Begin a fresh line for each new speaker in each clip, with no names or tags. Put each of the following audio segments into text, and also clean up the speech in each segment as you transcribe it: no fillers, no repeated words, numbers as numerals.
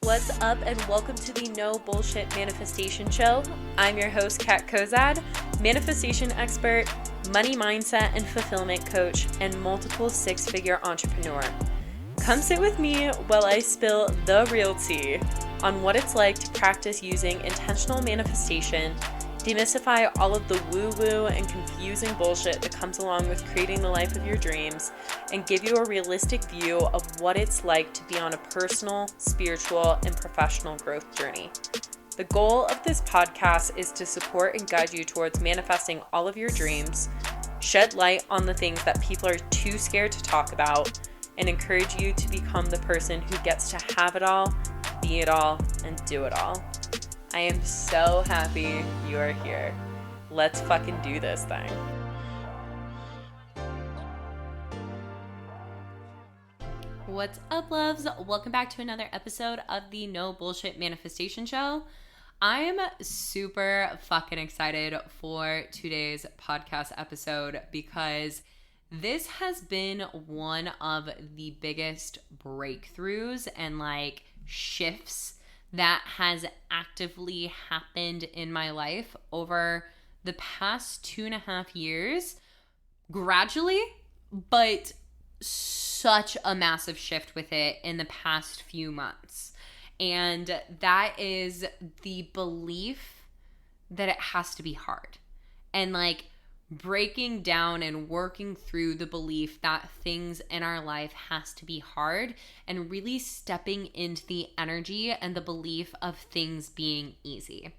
What's up, and welcome to the No Bullshit Manifestation Show. I'm your host, Kat Kozad, manifestation expert, money mindset and fulfillment coach, and multiple six-figure entrepreneur. Come sit with me while I spill the real tea on what it's like to practice using intentional manifestation, demystify all of the woo-woo and confusing bullshit that comes along with creating the life of your dreams, and give you a realistic view of what it's like to be on a personal, spiritual, and professional growth journey. The goal of this podcast is to support and guide you towards manifesting all of your dreams, shed light on the things that people are too scared to talk about, and encourage you to become the person who gets to have it all, be it all, and do it all. I am so happy you are here. Let's fucking do this thing. What's up, loves? Welcome back to another episode of the No Bullshit Manifestation Show. I'm super fucking excited for today's podcast episode because this has been one of the biggest breakthroughs and shifts that has actively happened in my life over the past 2.5 years, gradually, but such a massive shift with it in the past few months. And that is the belief that it has to be hard. And breaking down and working through the belief that things in our life has to be hard and really stepping into the energy and the belief of things being easy.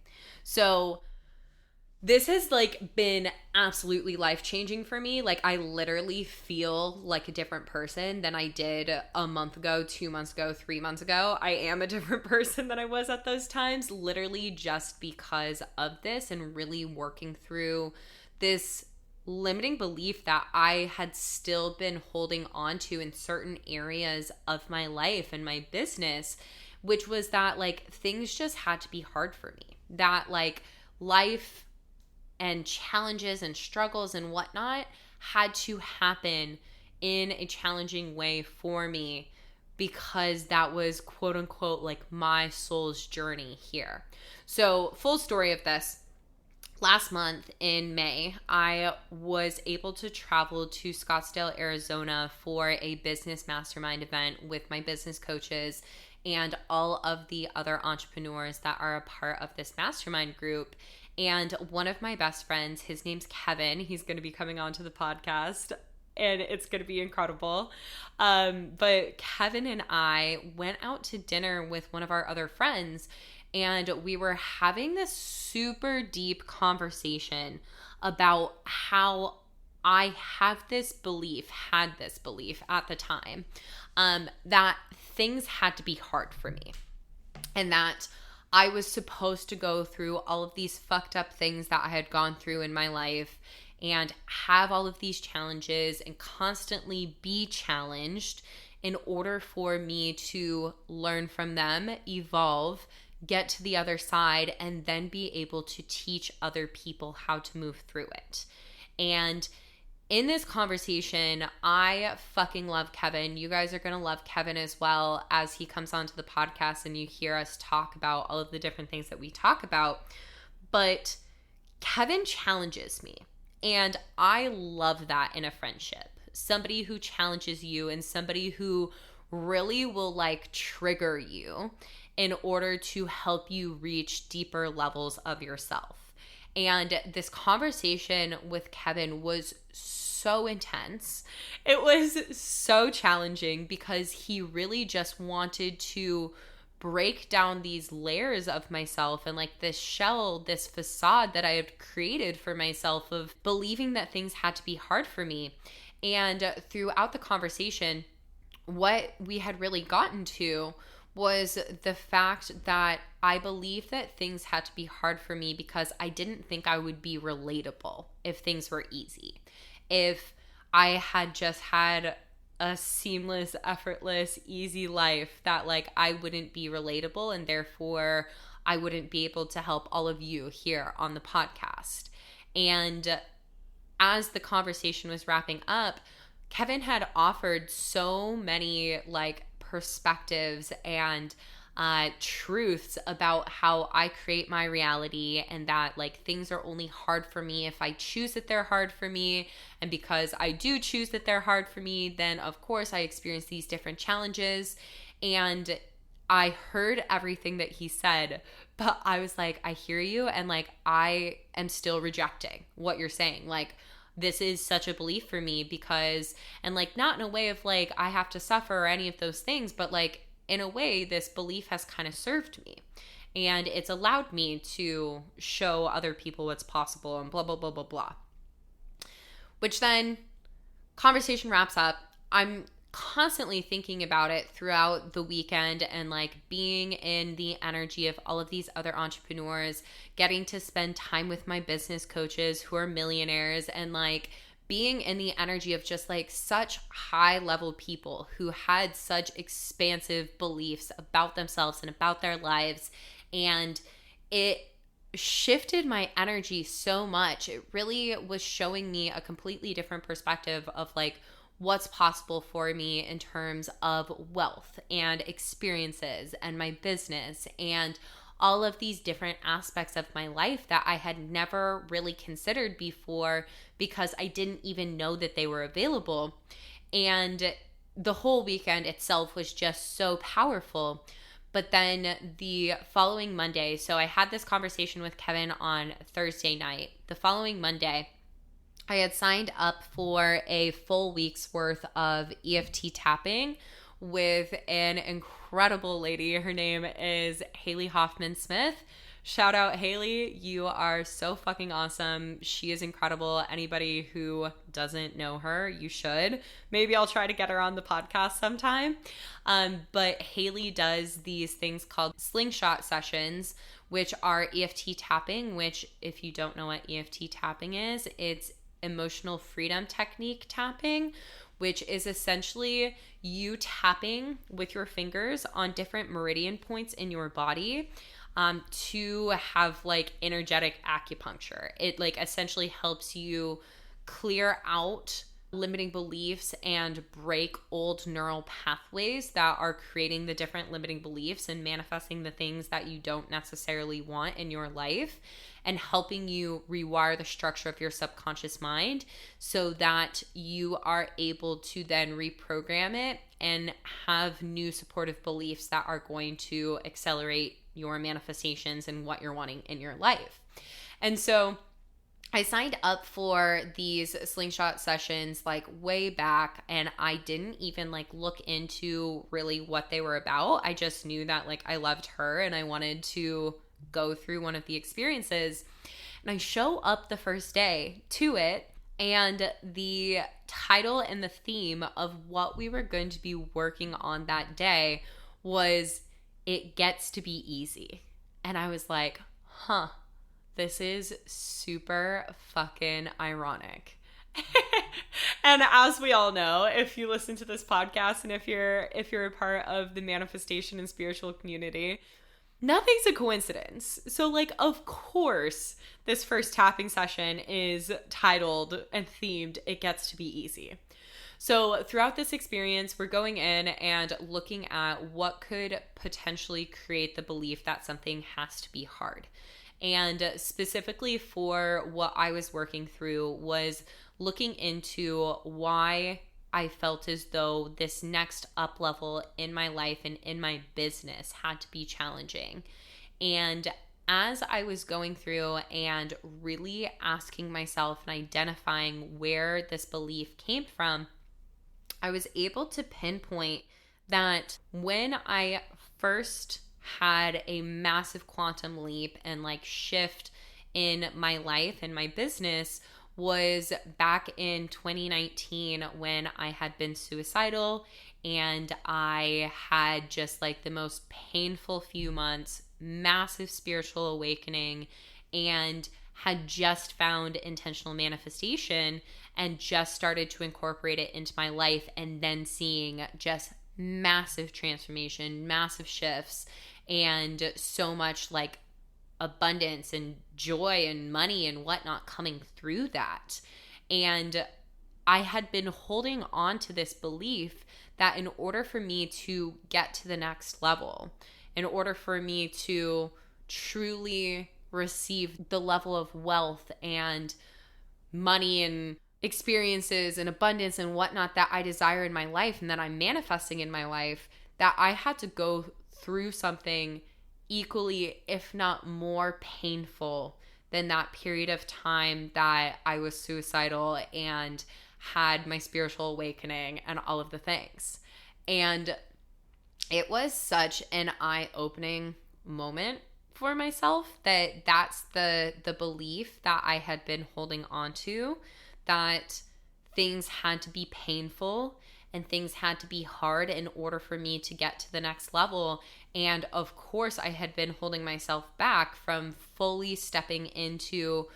So this has been absolutely life-changing for me. I literally feel like a different person than I did a month ago, 2 months ago, 3 months ago. I am a different person than I was at those times, literally just because of this and really working through this limiting belief that I had still been holding on to in certain areas of my life and my business, which was that things just had to be hard for me. That life and challenges and struggles and whatnot had to happen in a challenging way for me because that was quote unquote my soul's journey here. So full story of this. Last month in May, I was able to travel to Scottsdale, Arizona for a business mastermind event with my business coaches and all of the other entrepreneurs that are a part of this mastermind group. And one of my best friends, his name's Kevin. He's going to be coming on to the podcast and it's going to be incredible. But Kevin and I went out to dinner with one of our other friends, and we were having this super deep conversation about how I had this belief at the time, that things had to be hard for me. And that I was supposed to go through all of these fucked up things that I had gone through in my life and have all of these challenges and constantly be challenged in order for me to learn from them, evolve, get to the other side, and then be able to teach other people how to move through it. And in this conversation, I fucking love Kevin. You guys are going to love Kevin as well as he comes onto the podcast and you hear us talk about all of the different things that we talk about. But Kevin challenges me, and I love that in a friendship. Somebody who challenges you and somebody who really will trigger you in order to help you reach deeper levels of yourself. And this conversation with Kevin was so intense. It was so challenging because he really just wanted to break down these layers of myself and this shell, this facade that I had created for myself of believing that things had to be hard for me. And throughout the conversation, what we had really gotten to was the fact that I believed that things had to be hard for me because I didn't think I would be relatable if things were easy. If I had just had a seamless, effortless, easy life, that I wouldn't be relatable and therefore I wouldn't be able to help all of you here on the podcast. And as the conversation was wrapping up, Kevin had offered so many perspectives and truths about how I create my reality, and that like things are only hard for me if I choose that they're hard for me. And because I do choose that they're hard for me, then of course I experience these different challenges. And I heard everything that he said, but I was like, I hear you. And like, I am still rejecting what you're saying. Like, this is such a belief for me because, and like, not in a way of like, I have to suffer or any of those things, but like, in a way, this belief has kind of served me. And it's allowed me to show other people what's possible and blah, blah, blah, blah, blah. Which then, conversation wraps up. I'm constantly thinking about it throughout the weekend and like being in the energy of all of these other entrepreneurs, getting to spend time with my business coaches who are millionaires, and like being in the energy of just like such high level people who had such expansive beliefs about themselves and about their lives. And it shifted my energy so much. It really was showing me a completely different perspective of like what's possible for me in terms of wealth and experiences and my business and all of these different aspects of my life that I had never really considered before because I didn't even know that they were available. And the whole weekend itself was just so powerful. But then the following Monday, so I had this conversation with Kevin on Thursday night. The following Monday, I had signed up for a full week's worth of EFT tapping with an incredible lady. Her name is Haley Hoffman Smith. Shout out Haley. You are so fucking awesome. She is incredible. Anybody who doesn't know her, you should. Maybe I'll try to get her on the podcast sometime. But Haley does these things called slingshot sessions, which are EFT tapping, which if you don't know what EFT tapping is, it's emotional freedom technique tapping, which is essentially you tapping with your fingers on different meridian points in your body to have like energetic acupuncture. It like essentially helps you clear out limiting beliefs and break old neural pathways that are creating the different limiting beliefs and manifesting the things that you don't necessarily want in your life, and helping you rewire the structure of your subconscious mind so that you are able to then reprogram it and have new supportive beliefs that are going to accelerate your manifestations and what you're wanting in your life. And so I signed up for these slingshot sessions like way back, and I didn't even like look into really what they were about. I just knew that like I loved her and I wanted to go through one of the experiences. And I show up the first day to it, and the title and the theme of what we were going to be working on that day was "It Gets to Be Easy." And I was like, huh, this is super fucking ironic. And as we all know, if you listen to this podcast and if you're a part of the manifestation and spiritual community, nothing's a coincidence. So like, of course, this first tapping session is titled and themed "It Gets to Be Easy." So throughout this experience, we're going in and looking at what could potentially create the belief that something has to be hard. And specifically for what I was working through was looking into why I felt as though this next up level in my life and in my business had to be challenging. And as I was going through and really asking myself and identifying where this belief came from, I was able to pinpoint that when I first had a massive quantum leap and like shift in my life and my business was back in 2019 when I had been suicidal and I had just like the most painful few months, massive spiritual awakening, and had just found intentional manifestation and just started to incorporate it into my life, and then seeing just massive transformation, massive shifts, and so much like abundance and joy and money and whatnot coming through that. And I had been holding on to this belief that in order for me to get to the next level, in order for me to truly receive the level of wealth and money and experiences and abundance and whatnot that I desire in my life and that I'm manifesting in my life, that I had to go through something equally, if not more painful than that period of time that I was suicidal and had my spiritual awakening and all of the things. And it was such an eye-opening moment for myself that that's the belief that I had been holding on to, that things had to be painful and things had to be hard in order for me to get to the next level. And of course, I had been holding myself back from fully stepping into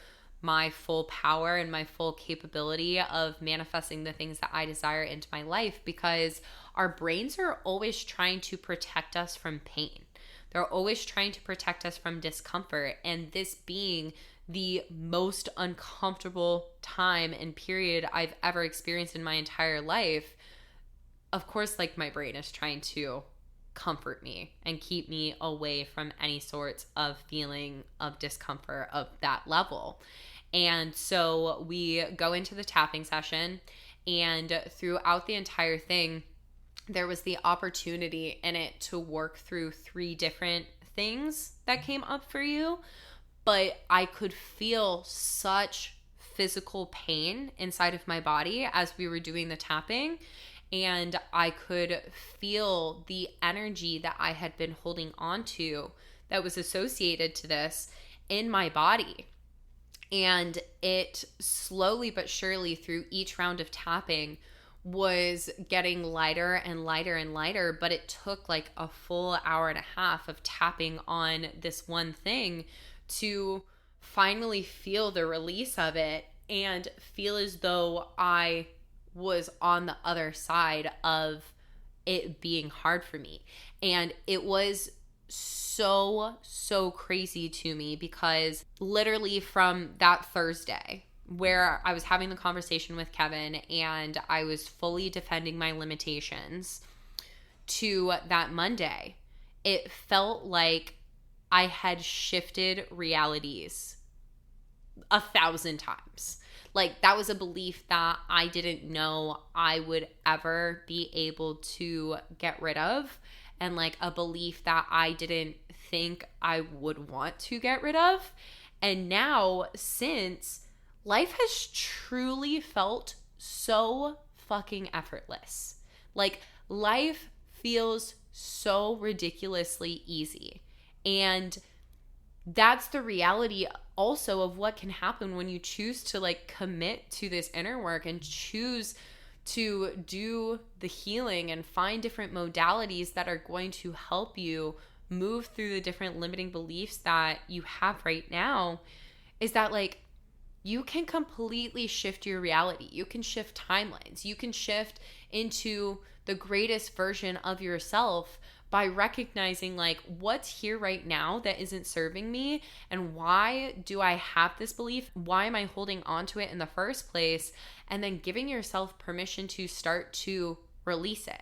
my full power and my full capability of manifesting the things that I desire into my life, because our brains are always trying to protect us from pain. They're always trying to protect us from discomfort. And this being the most uncomfortable time and period I've ever experienced in my entire life, of course, like, my brain is trying to comfort me and keep me away from any sorts of feeling of discomfort of that level. And so we go into the tapping session, and throughout the entire thing, there was the opportunity in it to work through 3 different things that came up for you. But I could feel such physical pain inside of my body as we were doing the tapping. And I could feel the energy that I had been holding on to that was associated to this in my body. And it slowly but surely, through each round of tapping, was getting lighter and lighter and lighter. But it took like a full hour and a half of tapping on this one thing to finally feel the release of it and feel as though I was on the other side of it being hard for me. And it was so crazy to me, because literally from that Thursday where I was having the conversation with Kevin and I was fully defending my limitations, to that Monday, it felt like I had shifted realities 1,000 times. Like, that was a belief that I didn't know I would ever be able to get rid of, and like a belief that I didn't think I would want to get rid of. And now, since, life has truly felt so fucking effortless. Like, life feels so ridiculously easy. And that's the reality also of what can happen when you choose to like commit to this inner work and choose to do the healing and find different modalities that are going to help you move through the different limiting beliefs that you have right now, is that like you can completely shift your reality. You can shift timelines. You can shift into the greatest version of yourself by recognizing like what's here right now that isn't serving me, and why do I have this belief? Why am I holding on to it in the first place? And then giving yourself permission to start to release it.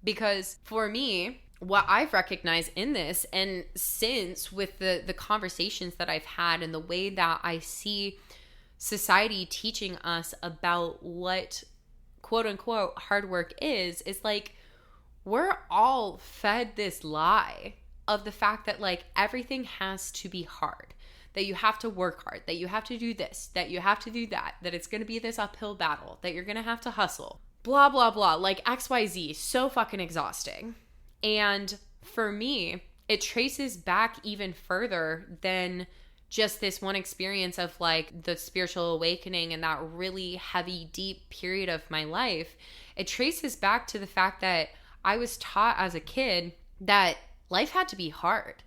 Because for me, what I've recognized in this, and since with the conversations that I've had and the way that I see society teaching us about what quote unquote hard work is like, we're all fed this lie of the fact that like everything has to be hard, that you have to work hard, that you have to do this, that you have to do that it's going to be this uphill battle, that you're going to have to hustle, blah, blah, blah, like XYZ, so fucking exhausting. And for me, it traces back even further than just this one experience of like the spiritual awakening and that really heavy, deep period of my life. It traces back to the fact that I was taught as a kid that life had to be hard.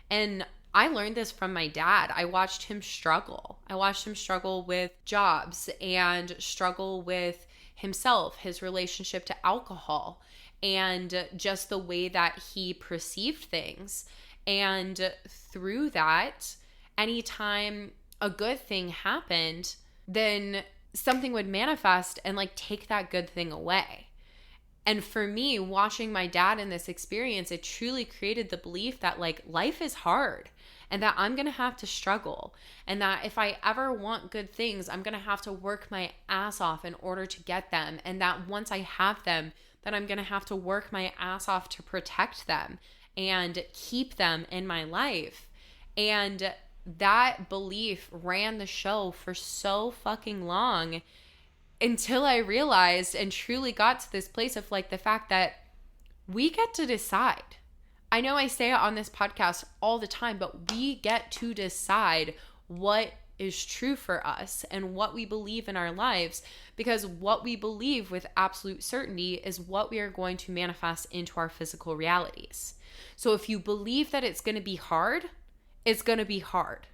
And I learned this from my dad. I watched him struggle. I watched him struggle with jobs and struggle with himself, his relationship to alcohol, and just the way that he perceived things. And through that, anytime a good thing happened, then something would manifest and like take that good thing away. And for me, watching my dad in this experience, it truly created the belief that like life is hard and that I'm going to have to struggle, and that if I ever want good things, I'm going to have to work my ass off in order to get them. And that once I have them, that I'm going to have to work my ass off to protect them and keep them in my life. And that belief ran the show for so fucking long, until I realized and truly got to this place of like the fact that we get to decide. I know I say it on this podcast all the time, but we get to decide what is true for us and what we believe in our lives, because what we believe with absolute certainty is what we are going to manifest into our physical realities. So if you believe that it's going to be hard, it's going to be hard.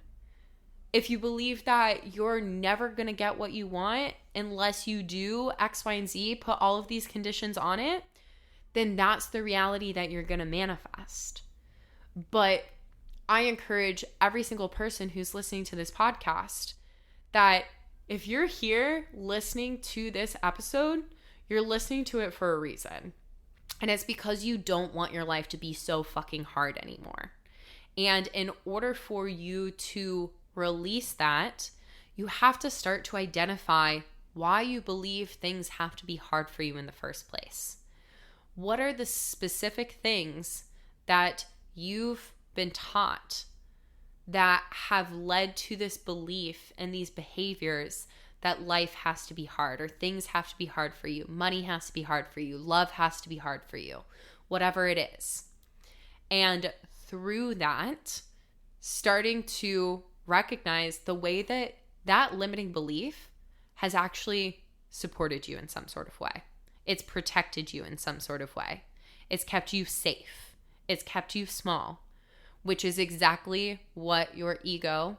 If you believe that you're never going to get what you want unless you do X, Y, and Z, put all of these conditions on it, then that's the reality that you're going to manifest. But I encourage every single person who's listening to this podcast that if you're here listening to this episode, you're listening to it for a reason. And it's because you don't want your life to be so fucking hard anymore. And in order for you to release that, you have to start to identify why you believe things have to be hard for you in the first place. What are the specific things that you've been taught that have led to this belief and these behaviors that life has to be hard, or things have to be hard for you, money has to be hard for you, love has to be hard for you, whatever it is. And through that, starting to recognize the way that that limiting belief has actually supported you in some sort of way. It's protected you in some sort of way. It's kept you safe. It's kept you small, which is exactly what your ego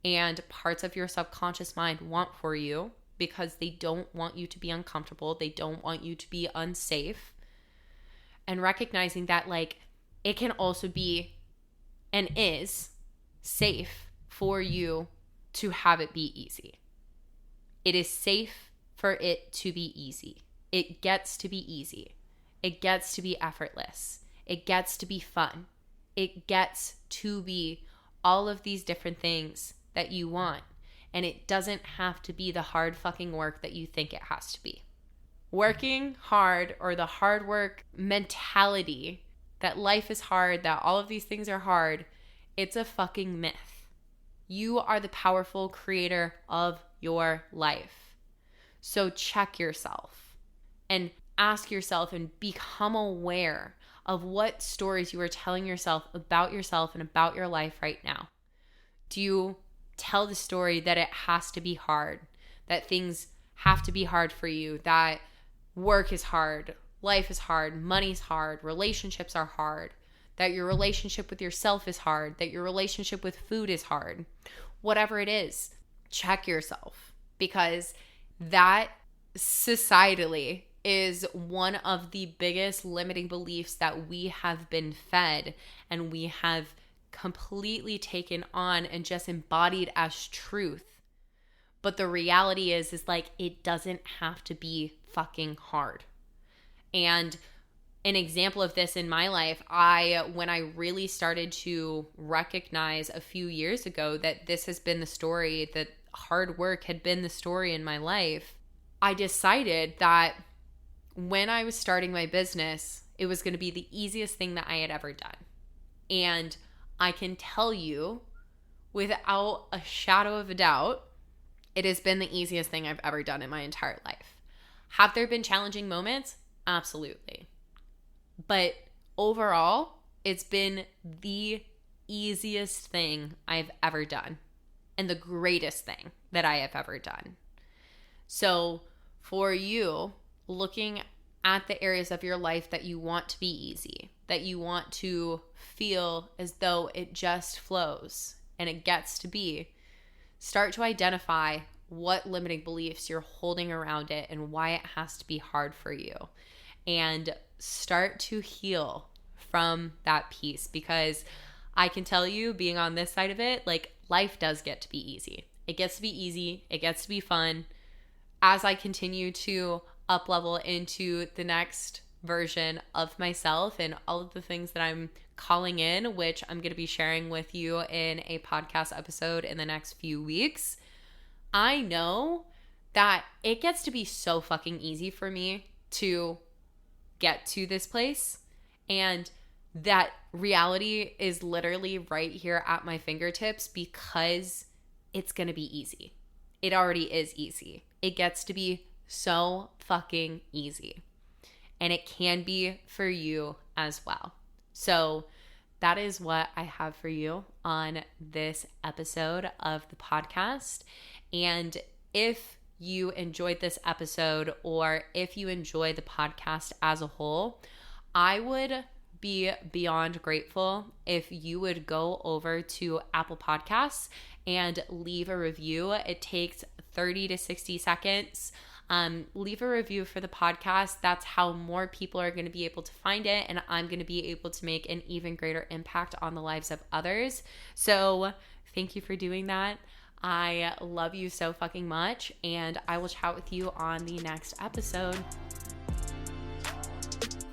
and parts of your subconscious mind want for you, because they don't want you to be uncomfortable. They don't want you to be unsafe. And recognizing that like it can also be and is safe for you to have it be easy. It is safe for it to be easy. It gets to be easy. It gets to be effortless. It gets to be fun. It gets to be all of these different things that you want. And it doesn't have to be the hard fucking work that you think it has to be. Working hard, or the hard work mentality that life is hard, that all of these things are hard, it's a fucking myth. You are the powerful creator of your life. So check yourself and ask yourself and become aware of what stories you are telling yourself and about your life right now. Do you tell the story that it has to be hard, that things have to be hard for you, that work is hard, life is hard, money's hard, relationships are hard, that your relationship with yourself is hard, that your relationship with food is hard? Whatever it is, check yourself, because that societally is one of the biggest limiting beliefs that we have been fed and we have completely taken on and just embodied as truth. But the reality is like it doesn't have to be fucking hard. And an example of this in my life, when I really started to recognize a few years ago that this has been the story, that hard work had been the story in my life, I decided that when I was starting my business, it was going to be the easiest thing that I had ever done. And I can tell you without a shadow of a doubt, it has been the easiest thing I've ever done in my entire life. Have there been challenging moments? Absolutely. But overall, it's been the easiest thing I've ever done and the greatest thing that I have ever done. So for you, looking at the areas of your life that you want to be easy, that you want to feel as though it just flows and it gets to be, start to identify what limiting beliefs you're holding around it and why it has to be hard for you. And start to heal from that piece, because I can tell you, being on this side of it, like life does get to be easy. It gets to be easy. It gets to be fun. As I continue to up level into the next version of myself and all of the things that I'm calling in, which I'm going to be sharing with you in a podcast episode in the next few weeks, I know that it gets to be so fucking easy for me to get to this place, and that reality is literally right here at my fingertips because it's going to be easy. It already is easy. It gets to be so fucking easy. And it can be for you as well. So that is what I have for you on this episode of the podcast. And if you enjoyed this episode, or if you enjoy the podcast as a whole, I would be beyond grateful if you would go over to Apple Podcasts and leave a review. It takes 30 to 60 seconds. Leave a review for the podcast. That's how more people are going to be able to find it, and I'm going to be able to make an even greater impact on the lives of others. So thank you for doing that. I love you so fucking much, and I will chat with you on the next episode.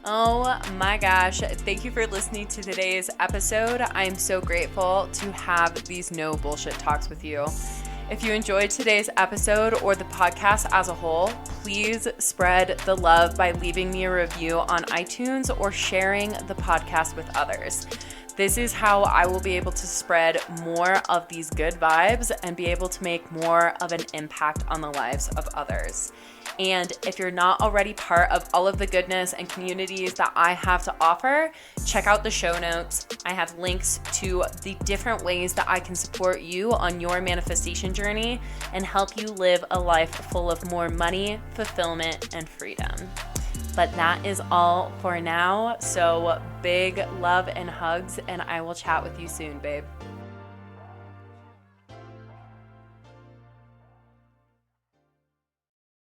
Oh my gosh, thank you for listening to today's episode. I am so grateful to have these no bullshit talks with you. If you enjoyed today's episode or the podcast as a whole, please spread the love by leaving me a review on iTunes or sharing the podcast with others. This is how I will be able to spread more of these good vibes and be able to make more of an impact on the lives of others. And if you're not already part of all of the goodness and communities that I have to offer, check out the show notes. I have links to the different ways that I can support you on your manifestation journey and help you live a life full of more money, fulfillment, and freedom. But that is all for now. So big love and hugs, and I will chat with you soon, babe.